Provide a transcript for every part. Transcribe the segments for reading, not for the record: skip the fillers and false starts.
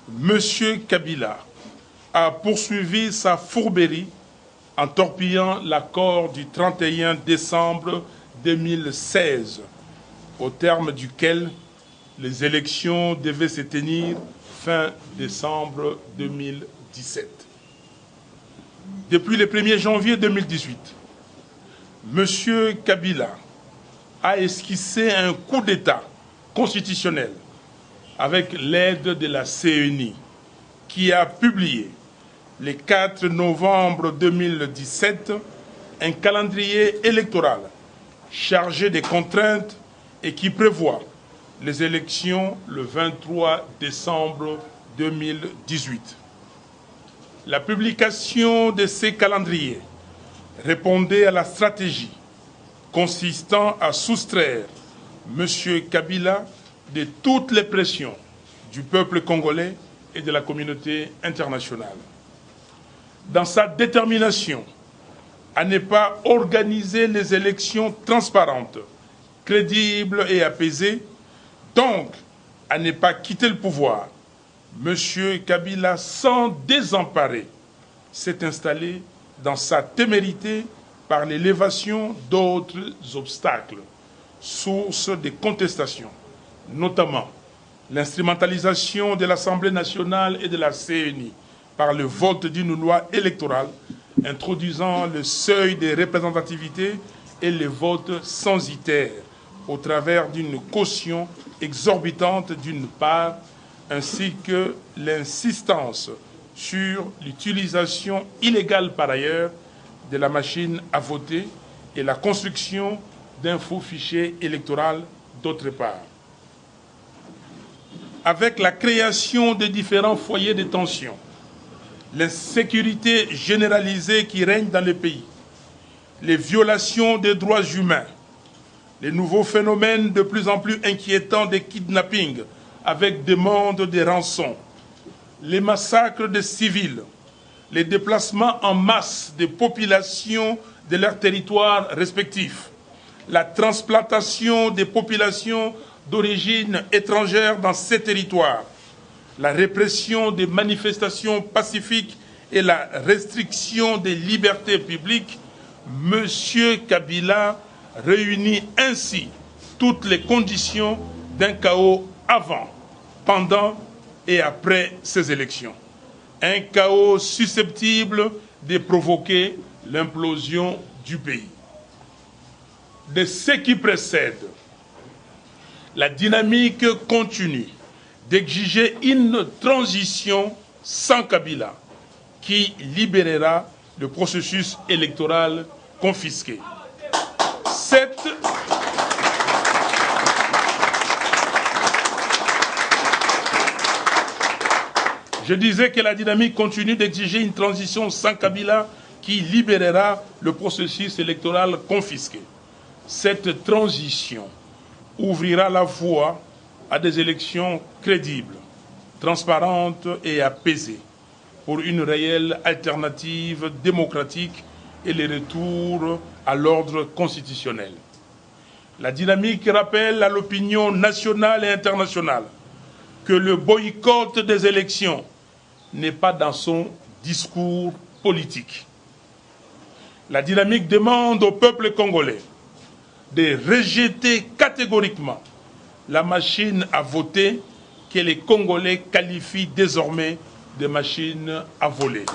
M. Kabila a poursuivi sa fourberie en torpillant l'accord du 31 décembre 2016, au terme duquel les élections devaient se tenir fin décembre 2017. Depuis le 1er janvier 2018, M. Kabila a esquissé un coup d'État constitutionnel avec l'aide de la CENI, qui a publié le 4 novembre 2017 un calendrier électoral chargé de contraintes et qui prévoit les élections le 23 décembre 2018. La publication de ces calendriers répondait à la stratégie consistant à soustraire M. Kabila de toutes les pressions du peuple congolais et de la communauté internationale. Dans sa détermination à ne pas organiser les élections transparentes, crédibles et apaisées, donc à ne pas quitter le pouvoir, M. Kabila, sans désemparer, s'est installé dans sa témérité par l'élévation d'autres obstacles, source de contestation, notamment l'instrumentalisation de l'Assemblée nationale et de la CENI par le vote d'une loi électorale introduisant le seuil de représentativité et le vote censitaire au travers d'une caution exorbitante d'une part, ainsi que l'insistance sur l'utilisation illégale par ailleurs de la machine à voter et la construction d'un faux fichier électoral d'autre part. Avec la création de différents foyers de tension, l'insécurité généralisée qui règne dans le pays, les violations des droits humains, les nouveaux phénomènes de plus en plus inquiétants de kidnapping avec demande de rançon, les massacres de civils, les déplacements en masse des populations de leurs territoires respectifs, la transplantation des populations d'origine étrangère dans ces territoires, la répression des manifestations pacifiques et la restriction des libertés publiques, M. Kabila réunit ainsi toutes les conditions d'un chaos avant, pendant et après ces élections. Un chaos susceptible de provoquer l'implosion du pays. De ce qui précède, la dynamique continue d'exiger une transition sans Kabila qui libérera le processus électoral confisqué. Je disais que la dynamique continue d'exiger une transition sans Kabila qui libérera le processus électoral confisqué. Cette transition ouvrira la voie à des élections crédibles, transparentes et apaisées pour une réelle alternative démocratique et le retour à l'ordre constitutionnel. La dynamique rappelle à l'opinion nationale et internationale que le boycott des élections n'est pas dans son discours politique. La dynamique demande au peuple congolais de rejeter catégoriquement la machine à voter que les Congolais qualifient désormais de machine à voler.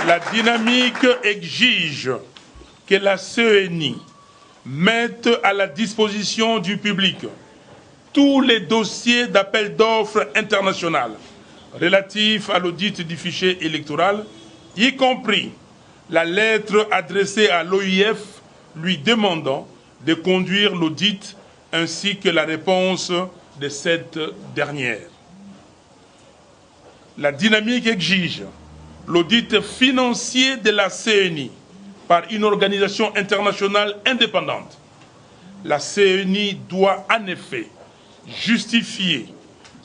La dynamique exige que la CENI mette à la disposition du public tous les dossiers d'appel d'offres international relatifs à l'audit du fichier électoral, y compris la lettre adressée à l'OIF lui demandant de conduire l'audit ainsi que la réponse de cette dernière. La dynamique exige l'audit financier de la CENI par une organisation internationale indépendante. La CENI doit en effet justifier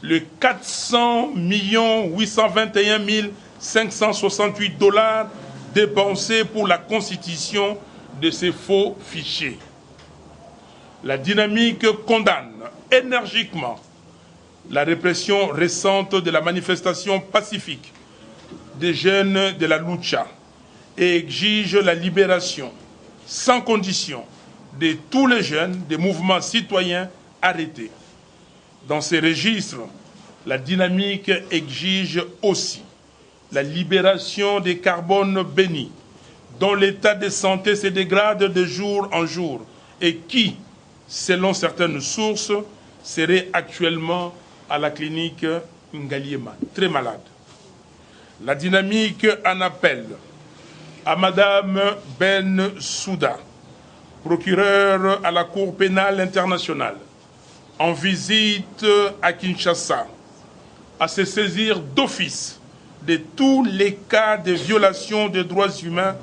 le 400 821 568 $ dépensés pour la constitution de ces faux fichiers. La dynamique condamne énergiquement la répression récente de la manifestation pacifique des jeunes de la Lucha et exige la libération sans condition de tous les jeunes des mouvements citoyens arrêtés. Dans ces registres, la dynamique exige aussi la libération des carbones bénis, dont l'état de santé se dégrade de jour en jour et qui, selon certaines sources, serait actuellement à la clinique Ngaliema, très malade. La dynamique en appelle à Madame Ben Souda, procureure à la Cour pénale internationale, en visite à Kinshasa, à se saisir d'office de tous les cas de violation des droits humains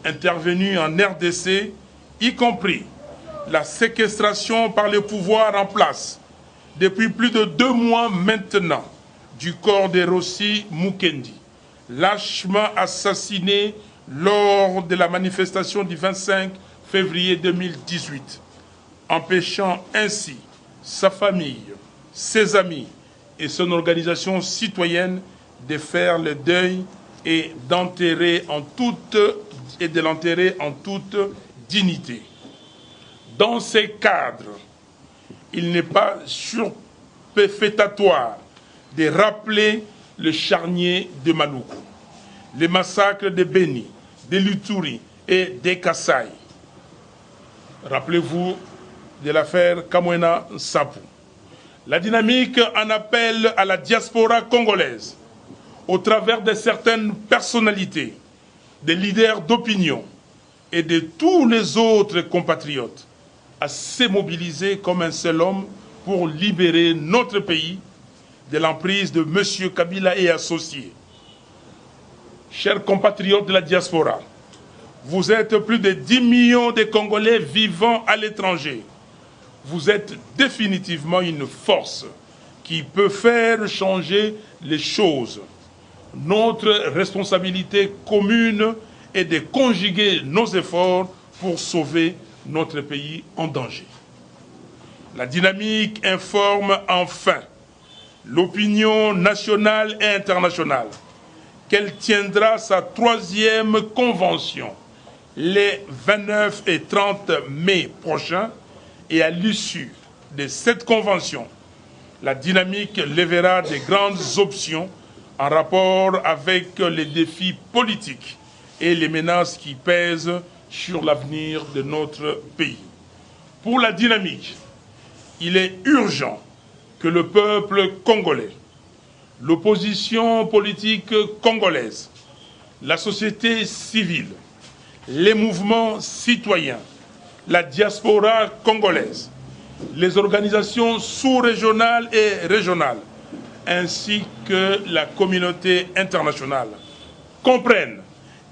intervenus en RDC, y compris la séquestration par le pouvoir en place depuis plus de 2 mois maintenant du corps de Rossi Mukendi, lâchement assassiné lors de la manifestation du 25 février 2018, empêchant ainsi sa famille, ses amis et son organisation citoyenne de faire le deuil et de l'enterrer en toute dignité. Dans ces cadres, il n'est pas superfétatoire de rappeler le charnier de Maluku, les massacres de Beni, de Luturi et de Kassai. Rappelez-vous de l'affaire Kamwena Nsapu. La dynamique en appelle à la diaspora congolaise, au travers de certaines personnalités, des leaders d'opinion et de tous les autres compatriotes, à se mobiliser comme un seul homme pour libérer notre pays de l'emprise de M. Kabila et associés. Chers compatriotes de la diaspora, vous êtes plus de 10 millions de Congolais vivant à l'étranger. Vous êtes définitivement une force qui peut faire changer les choses. Notre responsabilité commune est de conjuguer nos efforts pour sauver notre pays en danger. La dynamique informe enfin l'opinion nationale et internationale qu'elle tiendra sa 3e convention les 29 et 30 mai prochains, et à l'issue de cette convention, la dynamique lèvera de grandes options en rapport avec les défis politiques et les menaces qui pèsent sur l'avenir de notre pays. Pour la dynamique, il est urgent que le peuple congolais, l'opposition politique congolaise, la société civile, les mouvements citoyens, la diaspora congolaise, les organisations sous-régionales et régionales, ainsi que la communauté internationale, comprennent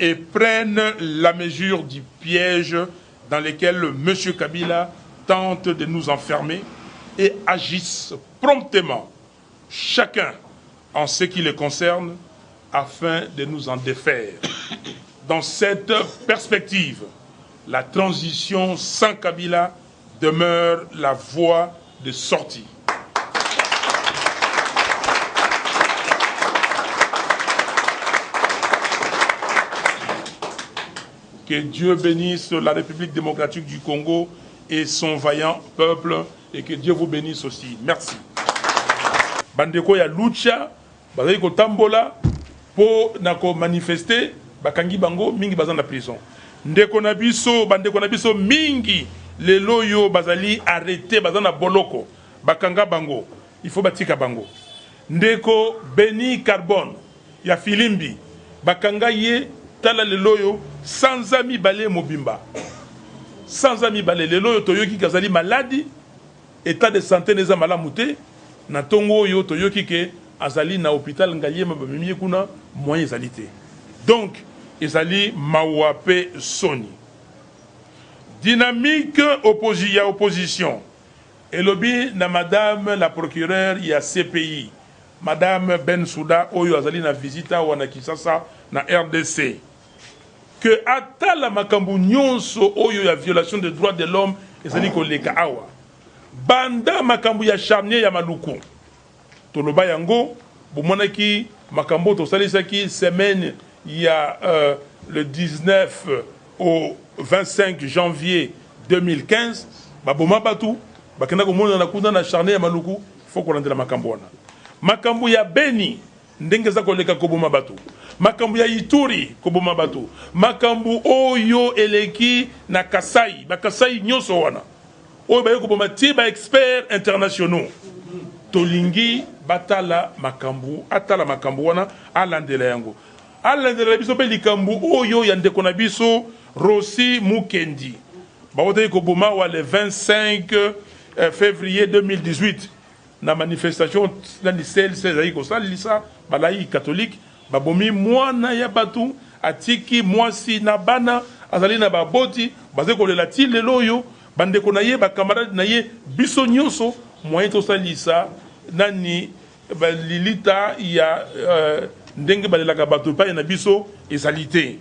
et prennent la mesure du piège dans lequel M. Kabila tente de nous enfermer et agissent promptement, chacun en ce qui le concerne, afin de nous en défaire. Dans cette perspective, la transition sans Kabila demeure la voie de sortie. Que Dieu bénisse la République démocratique du Congo et son vaillant peuple, et que Dieu vous bénisse aussi. Merci. Bandeko ya Lucha, bazali ko tambola po nako manifester, bakangi bango mingi bazan na prison. Ndeko na biso, bandeko na biso mingi lelo yo bazali arrêté bazan na boloko, bakanga bango. Il faut batika bango. Ndeko Beni Carbone ya Filimbi, bakanga ye tala lelo yo sans ami balé mobimba. Sans ami balé lelo yo toyoki kazali maladi, état de santé neza malamu te, na tongo yo toyoki ke azali na hôpital Ngaliema bamimi kuna moyen ezali te. Donc ezali mawape soni. Dynamique opposition. Elobi na madame la procureure ya CPI, madame Ben Souda oyo azali na visita wana Kinshasa na RDC. Que ata la makambu nyonso oyo ya violation des droits de l'homme ezali koleka awa banda makambo ya charnier ya maluku toloba yango bomonaki makambo tosalisaki semaine ya le 19 au 25 janvier 2015 baboma batu bakenda komona na kuna na charnier ya maluku faut kolandela makambo wana makambo ya Beni ndenge za koleka koboma batu makambo ya Ituri koboma batu makambo oyo eleki na Kasai bakasai nyoso wana oyo baye koboma ti ba expert internationaux tolingi batala makambo atala makambo wana alandela yango alandela biso pe likambo oyo ya ndeko na biso Rossi Mukendi bawote koboma wa le 25 février 2018 na manifestation na lisel sezai ko salisa balai catholique babomi mwana ya batu atiki mwasi na bana azali na baboti baze kolela ti lelo yo bandeko na ye bakamarade na ye biso nyonso moyen to salisa nani balilita ya ndenge balelaka batu pa na biso ezalite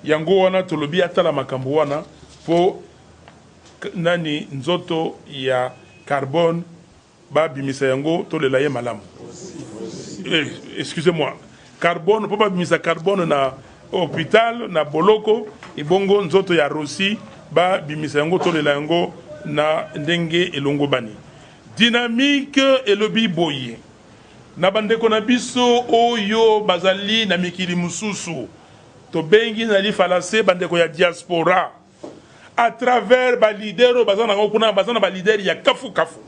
yango wana tolobi atala makambo wana po nani nzoto ya carbone ba bimisa yango tolela ye malamu excusez-moi carbone po ba bimisa carbone na hôpital na boloko ibongo nzoto ya Rossi ba bimisa yango tolela yango na ndenge elongo bani dynamique elobi boye na bandeko na biso oyo bazali na mikili mususu to bengi na li falase bandeko ya diaspora à travers ba leader bazana kuna bazana ba leader ya kafu kafu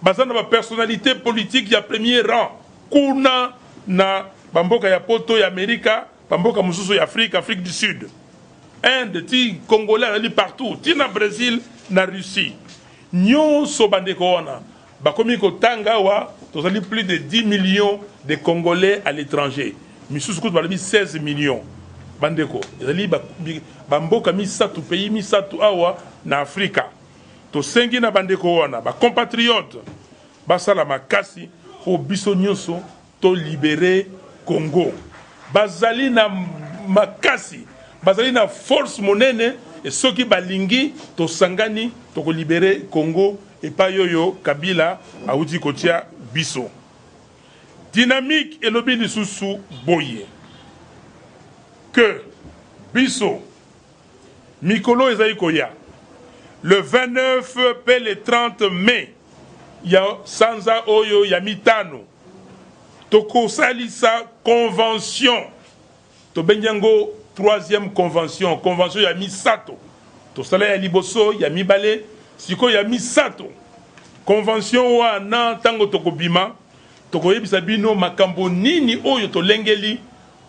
bazana ba personnalité politique ya premier rang kuna na bamboka ya poto ya Amerika bamboka mususu ya Afrique du Sud Inde ti Congolais ali partout ti na Brésil na Russie nyonso bandeko wana bakomi kotanga wa tozali plus de 10 millions de Congolais à l'étranger misusu ko balobi 16 millions bandeko ezali bamboka misatu pays misatu awa na Afrika to sengi na bandeko wana ba compatriotes basala makasi po biso nyonso to libérer Congo bazali na makasi bazali na force monene et soki balingi to sangani to ko libérer Congo et pa yoyo Kabila auti kotia biso dynamique et lobi lisusu boye que biso mikolo ezali koya le 29 pe le 30 mai ya sanza oyo ya mitano toko salisa convention to benyango troisième convention ya misato to sala ya liboso ya mibale siko ya misato convention wana tango toko bima toko yebisa bino makambo nini oyo to lengeli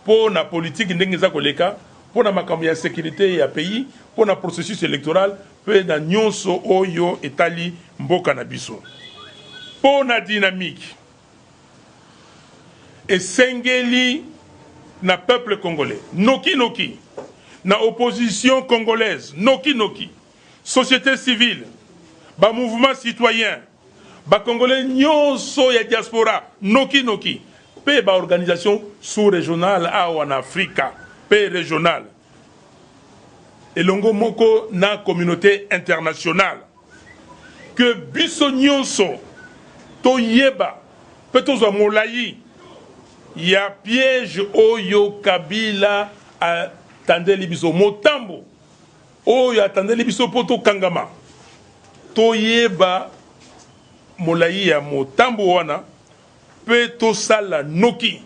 pour la politique ndenge za koleka pour la makambo ya sécurité ya pays pour la processus électoral pe na nyonso oyo etali mboka na biso pour la dynamique et sengeli na peuple congolais noki noki na opposition congolaise noki noki société civile ba mouvement citoyen ba congolais nyonso ya diaspora noki noki pe ba organisation sous-régionale en Afrique, pe régionale. Et longo moko na communauté internationale. Que biso nyonso to yeba pe to zo molayi ya piège oyo Kabila atandeli biso motambo oyo atandeli biso poto kangama to yeba molayi ya motambo wana peut to sala noki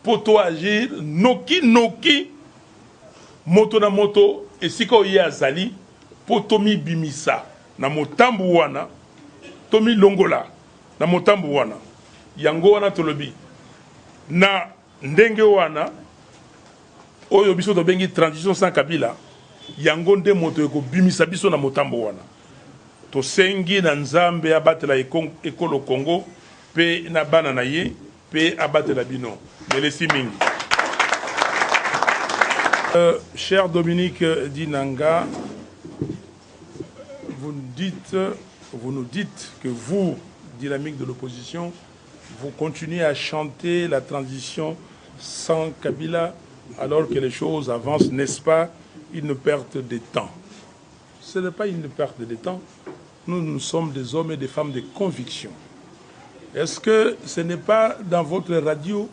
pour to agir noki noki moto na moto esika oye azali pour to mi bimisa na motambu wana to mi longola na motambu wana yango wana tolobi na ndenge wana oyo biso to bengi transition sans Kabila yango nde moto eko bimisa biso na motambu wana to sengi na nzambe abatela ekolo Congo pe na bana na ye pe abate la bino melesi mingi. Cher Dominique Dinanga, vous nous dites que vous, dynamique de l'opposition, vous continuez à chanter la transition sans Kabila alors que les choses avancent, n'est-ce pas, une perte de temps. ce n'est pas une perte de temps. Nous sommes des hommes et des femmes de conviction. Est-ce que ce n'est pas dans votre radio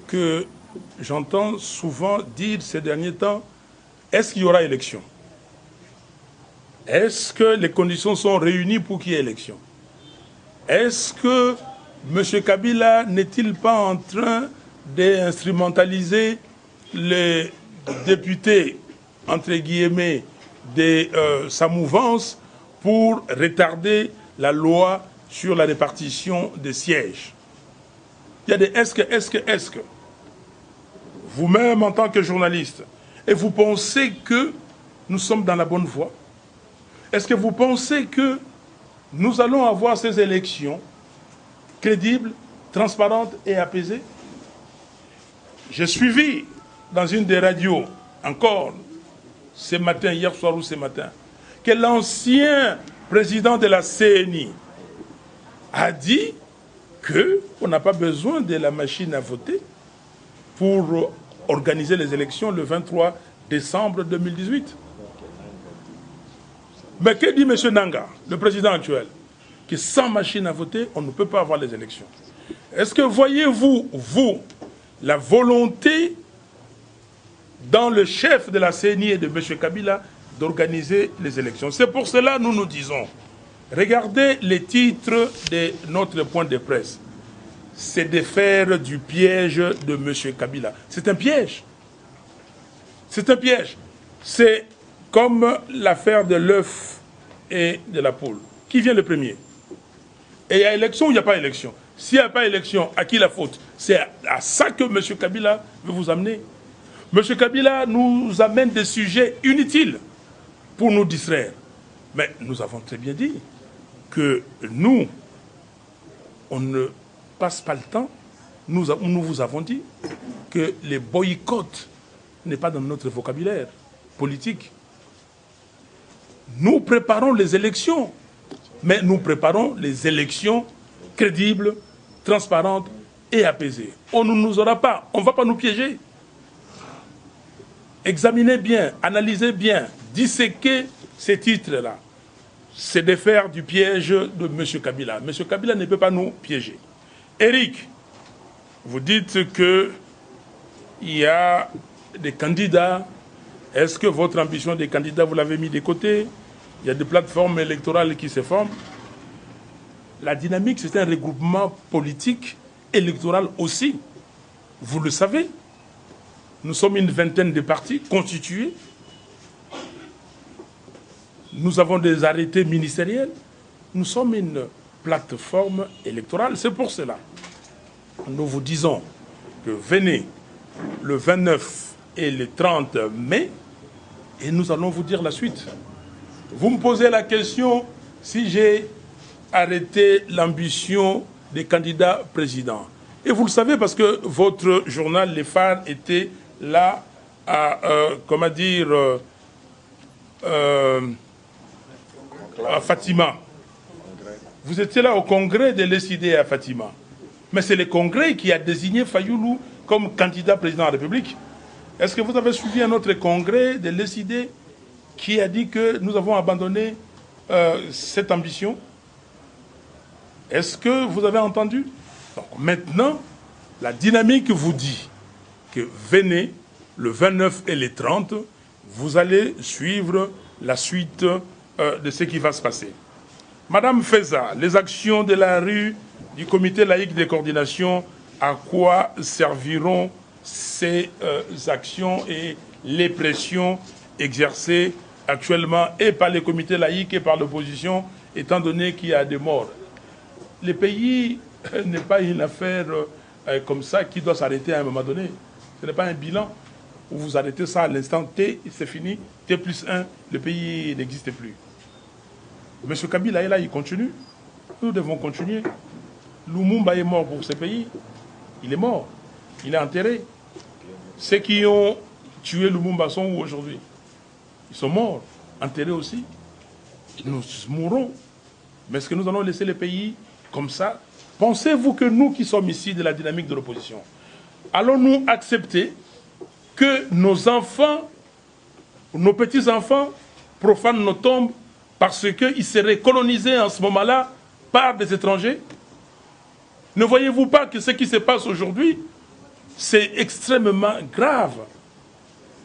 que j'entends souvent dire ces derniers temps, est-ce qu'il y aura élection? Est-ce que les conditions sont réunies pour qu'il y ait élection? Est-ce que M. Kabila n'est-il pas en train d'instrumentaliser les députés, entre guillemets, de sa mouvance pour retarder la loi sur la répartition des sièges? Il y a des est-ce que. Vous-même, en tant que journaliste, et vous pensez que nous sommes dans la bonne voie? Est-ce que vous pensez que nous allons avoir ces élections crédibles, transparentes et apaisées? J'ai suivi dans une des radios, encore ce matin, hier soir ou ce matin, que l'ancien président de la CNI a dit qu'on n'a pas besoin de la machine à voter pour organiser les élections le 23 décembre 2018. Mais que dit M. Nanga, le président actuel? Que sans machine à voter, on ne peut pas avoir les élections. Est-ce que voyez-vous, vous, la volonté dans le chef de la CNI et de M. Kabila d'organiser les élections? C'est pour cela que nous nous disons, regardez les titres de notre point de presse. C'est de faire du piège de M. Kabila. C'est un piège. C'est un piège. C'est comme l'affaire de l'œuf et de la poule. Qui vient le premier? Et il y a élection ou il n'y a pas élection? S'il n'y a pas élection, à qui la faute? C'est à ça que M. Kabila veut vous amener. M. Kabila nous amène des sujets inutiles pour nous distraire. Mais nous avons très bien dit que nous, on ne passe pas le temps. Nous vous avons dit que les boycotts n'est pas dans notre vocabulaire politique. Nous préparons les élections, mais nous préparons les élections crédibles, transparentes et apaisées. On ne nous aura pas, on ne va pas nous piéger. Examinez bien, analysez bien, disséquez ces titres-là. C'est de faire du piège de M. Kabila. M. Kabila ne peut pas nous piéger. Eric, vous dites qu'il y a des candidats. Est-ce que votre ambition des candidats, vous l'avez mis de côté? Il y a des plateformes électorales qui se forment. La dynamique, c'est un regroupement politique, électoral aussi. Vous le savez. Nous sommes une vingtaine de partis constitués. Nous avons des arrêtés ministériels. Nous sommes une plateforme électorale. C'est pour cela. Nous vous disons que venez le 29 et le 30 mai et nous allons vous dire la suite. Vous me posez la question si j'ai arrêté l'ambition des candidats présidents. Et vous le savez parce que votre journal, Les Phares, était là à, à Fatima. Vous étiez là au congrès de l'ESID à Fatima. Mais c'est le congrès qui a désigné Fayoulou comme candidat président de la République. Est-ce que vous avez suivi un autre congrès de l'ESID qui a dit que nous avons abandonné cette ambition? Est-ce que vous avez entendu? Donc maintenant, la dynamique vous dit que venez le 29 et le 30, vous allez suivre la suite de ce qui va se passer. Madame Feza, les actions de la rue du comité laïque de coordination, à quoi serviront ces actions et les pressions exercées actuellement et par les comités laïques et par l'opposition, étant donné qu'il y a des morts? Le pays n'est pas une affaire comme ça qui doit s'arrêter à un moment donné. Ce n'est pas un bilan où vous arrêtez ça à l'instant T, c'est fini, T plus 1, le pays n'existe plus. M. Kabila est là, il continue. Nous devons continuer. Lumumba est mort pour ce pays. Il est mort. Il est enterré. Ceux qui ont tué Lumumba sont où aujourd'hui? Ils sont morts, enterrés aussi. Nous mourrons. Mais est-ce que nous allons laisser le pays comme ça? Pensez-vous que nous qui sommes ici de la dynamique de l'opposition, allons-nous accepter que nos enfants, nos petits-enfants, profanent nos tombes parce qu'ils seraient colonisés en ce moment-là par des étrangers? Ne voyez-vous pas que ce qui se passe aujourd'hui, c'est extrêmement grave?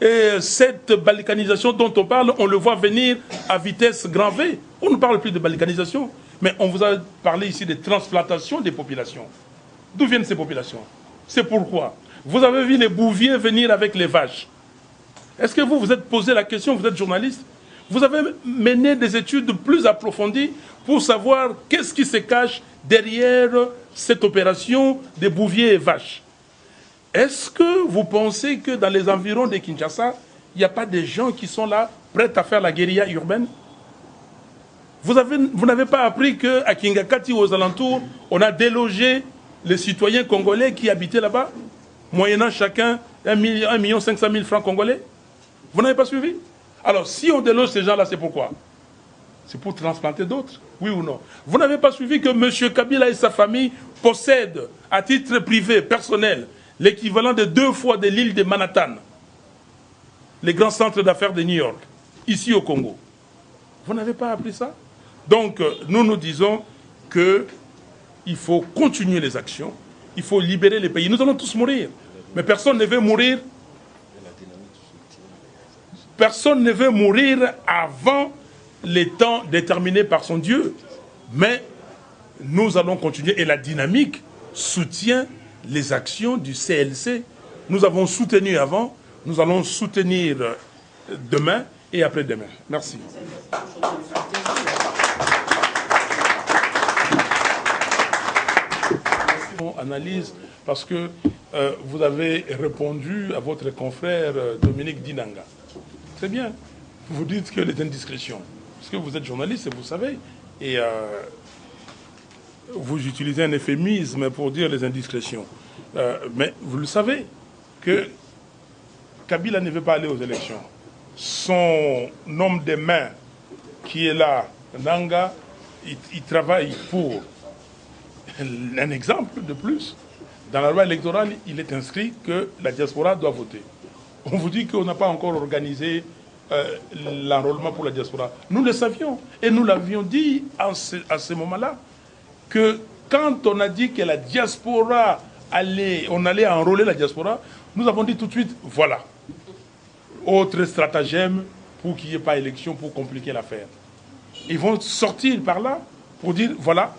Et cette balkanisation dont on parle, on le voit venir à vitesse grand V. On ne parle plus de balkanisation, mais on vous a parlé ici de transplantation des populations. D'où viennent ces populations? C'est pourquoi vous avez vu les bouviers venir avec les vaches. Est-ce que vous vous êtes posé la question, vous êtes journaliste? Vous avez mené des études plus approfondies pour savoir qu'est-ce qui se cache derrière cette opération des bouviers et vaches. Est-ce que vous pensez que dans les environs de Kinshasa, il n'y a pas des gens qui sont là, prêts à faire la guérilla urbaine? Vous n'avez pas appris qu'à Kingakati, aux alentours, on a délogé les citoyens congolais qui habitaient là-bas, moyennant chacun 1 500 000 francs congolais? Vous n'avez pas suivi? Alors, si on déloge ces gens-là, c'est pourquoi? C'est pour transplanter d'autres, oui ou non? Vous n'avez pas suivi que M. Kabila et sa famille possèdent, à titre privé, personnel, l'équivalent de 2 fois de l'île de Manhattan, les grands centres d'affaires de New York, ici au Congo? Vous n'avez pas appris ça? Donc, nous disons qu'il faut continuer les actions, il faut libérer les pays. Nous allons tous mourir, mais personne ne veut mourir. Personne ne veut mourir avant les temps déterminés par son Dieu. Mais nous allons continuer et la dynamique soutient les actions du CLC. Nous avons soutenu avant, nous allons soutenir demain et après-demain. Merci. On analyse parce que vous avez répondu à votre confrère Dominique Dinanga. Très bien. Vous dites que les indiscrétions. Parce que vous êtes journaliste et vous savez. Et vous utilisez un euphémisme pour dire les indiscrétions. Mais vous le savez que Kabila ne veut pas aller aux élections. Son homme de main qui est là, Nanga, il travaille pour un exemple de plus. Dans la loi électorale, il est inscrit que la diaspora doit voter. On vous dit qu'on n'a pas encore organisé l'enrôlement pour la diaspora. Nous le savions et nous l'avions dit à ce moment-là que quand on a dit que la diaspora on allait enrôler la diaspora, nous avons dit tout de suite, voilà, autre stratagème pour qu'il n'y ait pas élection, pour compliquer l'affaire. Ils vont sortir par là pour dire, voilà,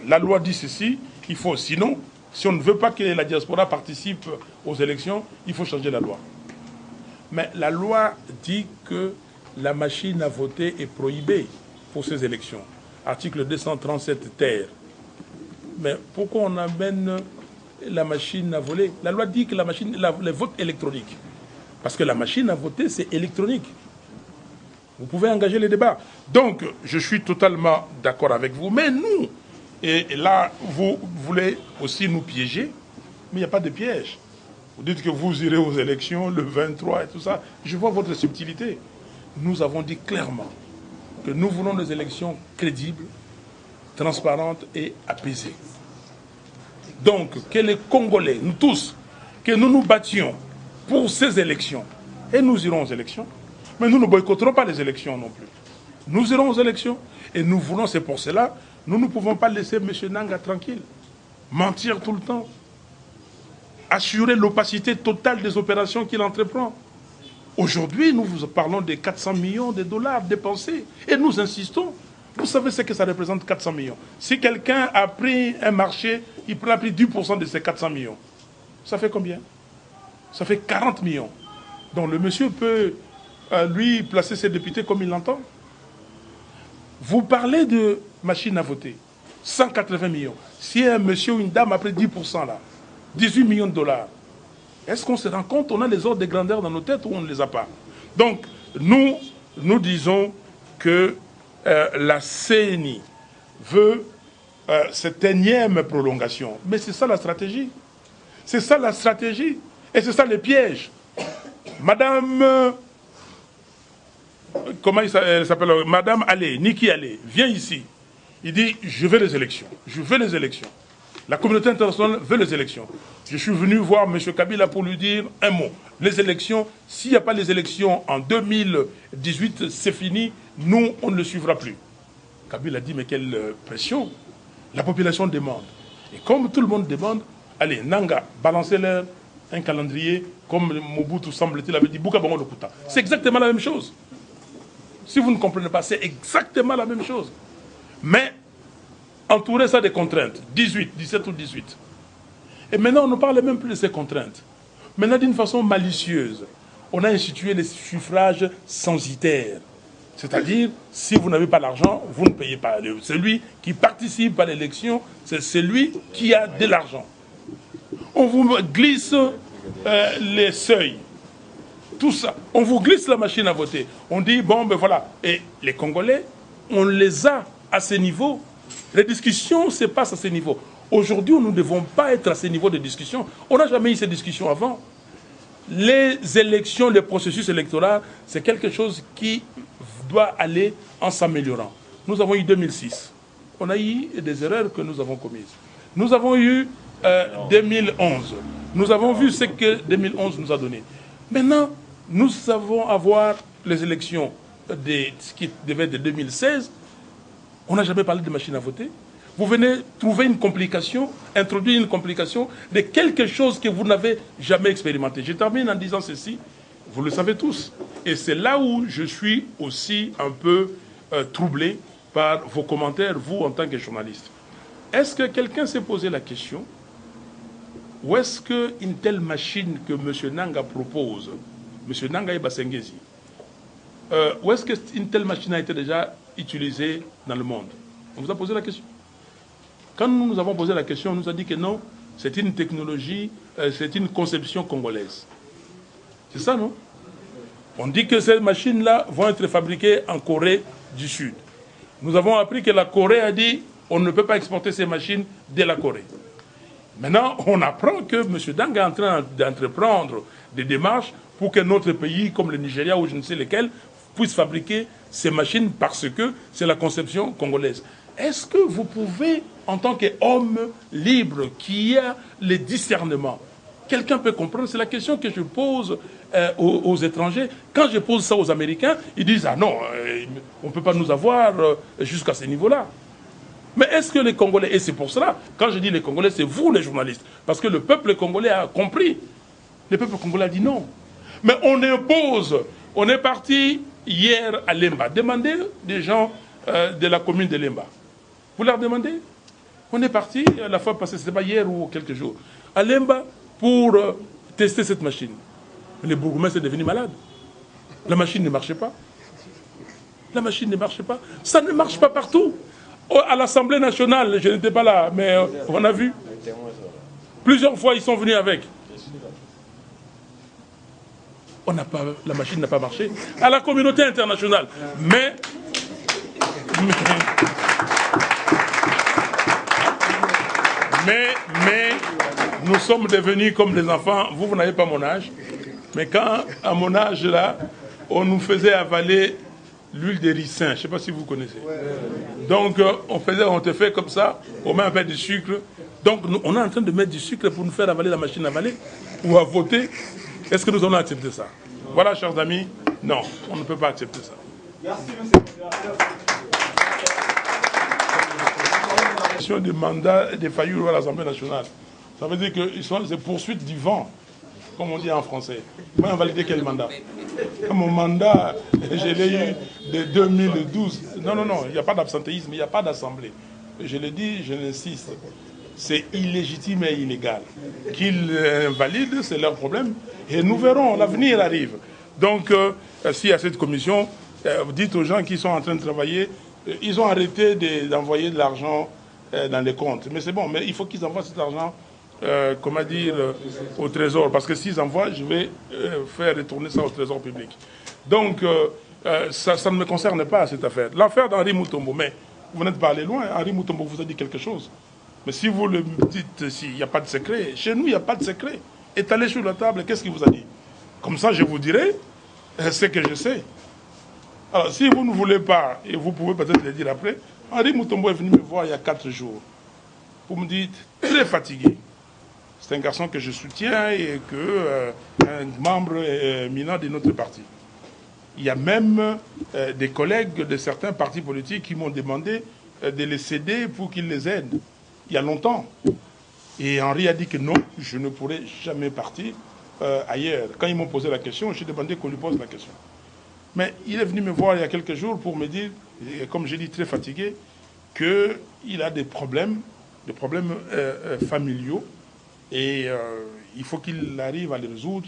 la loi dit ceci, il faut, sinon, si on ne veut pas que la diaspora participe aux élections, il faut changer la loi. Mais la loi dit que la machine à voter est prohibée pour ces élections. Article 237 terre. Mais pourquoi on amène la machine à voter? La loi dit que le vote électronique. Parce que la machine à voter, c'est électronique. Vous pouvez engager les débats. Donc, je suis totalement d'accord avec vous. Mais nous, et là, vous voulez aussi nous piéger, mais il n'y a pas de piège. Vous dites que vous irez aux élections le 23 et tout ça. Je vois votre subtilité. Nous avons dit clairement que nous voulons des élections crédibles, transparentes et apaisées. Donc, que les Congolais, nous tous, que nous nous battions pour ces élections. Et nous irons aux élections. Mais nous ne boycotterons pas les élections non plus. Nous irons aux élections. Et nous voulons, c'est pour cela, nous ne pouvons pas laisser M. Nanga tranquille. Mentir tout le temps. Assurer l'opacité totale des opérations qu'il entreprend. Aujourd'hui, nous vous parlons de 400 millions de dollars dépensés. Et nous insistons. Vous savez ce que ça représente, 400 millions. Si quelqu'un a pris un marché, il a pris 10% de ces 400 millions. Ça fait combien? Ça fait 40 millions. Donc le monsieur peut, lui, placer ses députés comme il l'entend. Vous parlez de machine à voter. 180 millions. Si un monsieur ou une dame a pris 10% là, 18 millions de dollars. Est-ce qu'on se rend compte? On a les ordres de grandeur dans nos têtes ou on ne les a pas? Donc, nous disons que la CENI veut cette énième prolongation. Mais c'est ça la stratégie. C'est ça la stratégie. Et c'est ça le piège. Madame... comment elle s'appelle? Madame Allé, Niki Allé, vient ici. Il dit, je veux les élections. Je veux les élections. La communauté internationale veut les élections. Je suis venu voir M. Kabila pour lui dire un mot. Les élections, s'il n'y a pas les élections en 2018, c'est fini, nous, on ne le suivra plus. Kabila a dit, mais quelle pression. La population demande. Et comme tout le monde demande, allez, Nanga, balancez-leur un calendrier, comme Mobutu semble-t-il avait dit, Buka Bango Lokuta. C'est exactement la même chose. Si vous ne comprenez pas, c'est exactement la même chose. Mais, entourer ça des contraintes, 18, 17 ou 18. Et maintenant, on ne parle même plus de ces contraintes. Maintenant, d'une façon malicieuse, on a institué les suffrages censitaires. C'est-à-dire, si vous n'avez pas l'argent, vous ne payez pas. Celui qui participe à l'élection, c'est celui qui a de l'argent. On vous glisse les seuils. Tout ça. On vous glisse la machine à voter. On dit, bon, ben voilà. Et les Congolais, on les a à ce niveau. Les discussions se passent à ce niveau. Aujourd'hui, nous ne devons pas être à ce niveau de discussion. On n'a jamais eu ces discussions avant. Les élections, le processus électoral, c'est quelque chose qui doit aller en s'améliorant. Nous avons eu 2006. On a eu des erreurs que nous avons commises. Nous avons eu 2011. Nous avons vu ce que 2011 nous a donné. Maintenant, nous savons avoir les élections ce qui devait être de 2016. On n'a jamais parlé de machine à voter. Vous venez trouver une complication, introduire une complication de quelque chose que vous n'avez jamais expérimenté. Je termine en disant ceci, vous le savez tous. Et c'est là où je suis aussi un peu troublé par vos commentaires, vous en tant que journaliste. Est-ce que quelqu'un s'est posé la question, ou est-ce qu'une telle machine que M. Nanga propose, M. Nanga et Basengezi, où est-ce qu'une telle machine a été déjà utilisée dans le monde? On vous a posé la question? Quand nous avons posé la question, on nous a dit que non, c'est une technologie, c'est une conception congolaise. C'est ça, non? On dit que ces machines-là vont être fabriquées en Corée du Sud. Nous avons appris que la Corée a dit on ne peut pas exporter ces machines de la Corée. Maintenant, on apprend que M. Dang est en train d'entreprendre des démarches pour que notre pays, comme le Nigeria ou je ne sais lesquels, puisse fabriquer ces machines parce que c'est la conception congolaise. Est-ce que vous pouvez, en tant qu'homme libre qui a le discernement, quelqu'un peut comprendre? C'est la question que je pose aux étrangers. Quand je pose ça aux Américains, ils disent « Ah non, on ne peut pas nous avoir jusqu'à ce niveau-là ». Mais est-ce que les Congolais, et c'est pour cela, quand je dis les Congolais, c'est vous les journalistes, parce que le peuple congolais a compris. Le peuple congolais a dit non. Mais on impose. On est parti hier à Lemba. Demandez des gens de la commune de Lemba. Vous leur demandez? On est parti, la fois passée, ce n'était pas hier ou quelques jours, à Lemba pour tester cette machine. Le bourgmestre est devenu malade. La machine ne marchait pas. La machine ne marchait pas. Ça ne marche pas partout. À l'Assemblée nationale, je n'étais pas là, mais on a vu. Plusieurs fois, ils sont venus avec. La machine n'a pas marché. À la communauté internationale. Mais nous sommes devenus comme des enfants. Vous n'avez pas mon âge. Mais quand, à mon âge, là, on nous faisait avaler l'huile de ricin. Je ne sais pas si vous connaissez. Donc, on te fait comme ça, on met un peu de sucre. Donc, on est en train de mettre du sucre pour nous faire avaler la machine à avaler ou à voter. Est-ce que nous allons accepter ça? Voilà, chers amis, non, on ne peut pas accepter ça. Merci, monsieur. Du mandat des Fayou à l'Assemblée nationale. Ça veut dire que c'est poursuite du vent, comme on dit en français. Moi, invalider quel mandat? Mon mandat, je l'ai eu de 2012. Non, il n'y a pas d'absentéisme, il n'y a pas d'assemblée. Je le dis, je l'insiste. C'est illégitime et illégal. Qu'ils invalident, c'est leur problème. Et nous verrons, l'avenir arrive. Donc, s'il y a cette commission, vous dites aux gens qui sont en train de travailler, ils ont arrêté d'envoyer de l'argent dans les comptes. Mais c'est bon, mais il faut qu'ils envoient cet argent, comment dire, au trésor. Parce que s'ils envoient, je vais faire retourner ça au trésor public. Donc, ça ne me concerne pas, cette affaire. L'affaire d'Henri Mutombo, mais vous n'êtes pas allé loin. Henri Mutombo vous a dit quelque chose. Mais si vous le dites, s'il n'y a pas de secret, chez nous, il n'y a pas de secret. Étalé sur la table, qu'est-ce qu'il vous a dit? Comme ça, je vous dirai ce que je sais. Alors, si vous ne voulez pas, et vous pouvez peut-être le dire après, Henri Mutombo est venu me voir il y a 4 jours. vous me dites très fatigué. C'est un garçon que je soutiens et un membre éminent de notre parti. Il y a même des collègues de certains partis politiques qui m'ont demandé de les céder pour qu'ils les aident. Il y a longtemps. Et Henri a dit que non, je ne pourrais jamais partir ailleurs. Quand ils m'ont posé la question, j'ai demandé qu'on lui pose la question. Mais il est venu me voir il y a quelques jours pour me dire, comme j'ai dit très fatigué, qu'il a des problèmes familiaux et il faut qu'il arrive à les résoudre.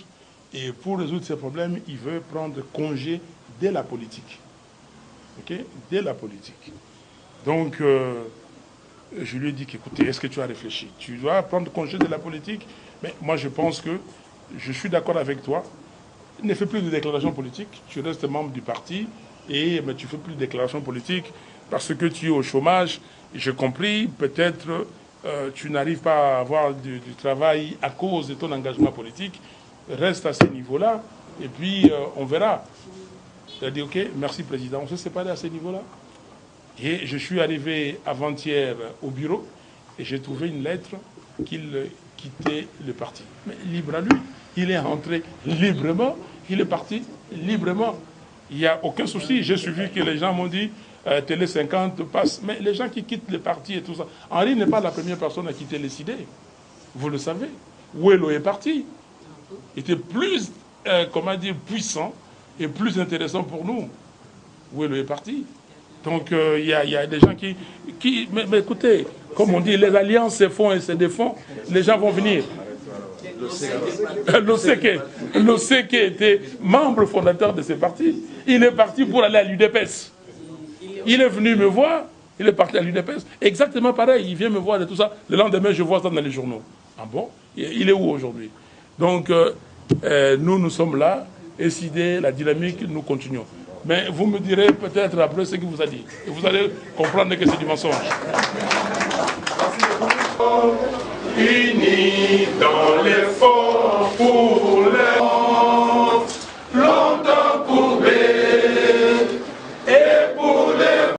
Et pour résoudre ces problèmes, il veut prendre congé de la politique. Ok? De la politique. Donc, je lui ai dit qu'écoutez, est-ce que tu as réfléchi? Tu dois prendre congé de la politique? Mais moi, je pense que je suis d'accord avec toi. Ne fais plus de déclarations politiques. Tu restes membre du parti mais tu ne fais plus de déclarations politiques parce que tu es au chômage. J'ai compris, peut-être tu n'arrives pas à avoir du travail à cause de ton engagement politique. Reste à ce niveau-là et puis on verra. Il a dit, ok, merci président, on s'est séparés à ce niveau-là. Et je suis arrivé avant-hier au bureau et j'ai trouvé une lettre qu'il quittait le parti. Mais libre à lui, il est rentré librement, il est parti librement. Il n'y a aucun souci. J'ai suivi que les gens m'ont dit Télé 50 passe. Mais les gens qui quittent le parti et tout ça, Henri n'est pas la première personne à quitter les idées. Vous le savez. Ouello est parti. Il était plus, puissant et plus intéressant pour nous. Ouello est parti. Donc il y a des gens qui mais écoutez, comme on dit, les alliances se font et se défont, les gens vont venir. L'OCK était membre fondateur de ce parti. Il est parti pour aller à l'UDPS. Il est venu me voir, il est parti à l'UDPS. Exactement pareil, il vient me voir et tout ça. Le lendemain, je vois ça dans les journaux. Ah bon? Il est où aujourd'hui? Donc nous sommes là, décider la dynamique, nous continuons. Mais vous me direz peut-être après ce qu'il vous a dit. Et vous allez comprendre que c'est du mensonge. Merci beaucoup.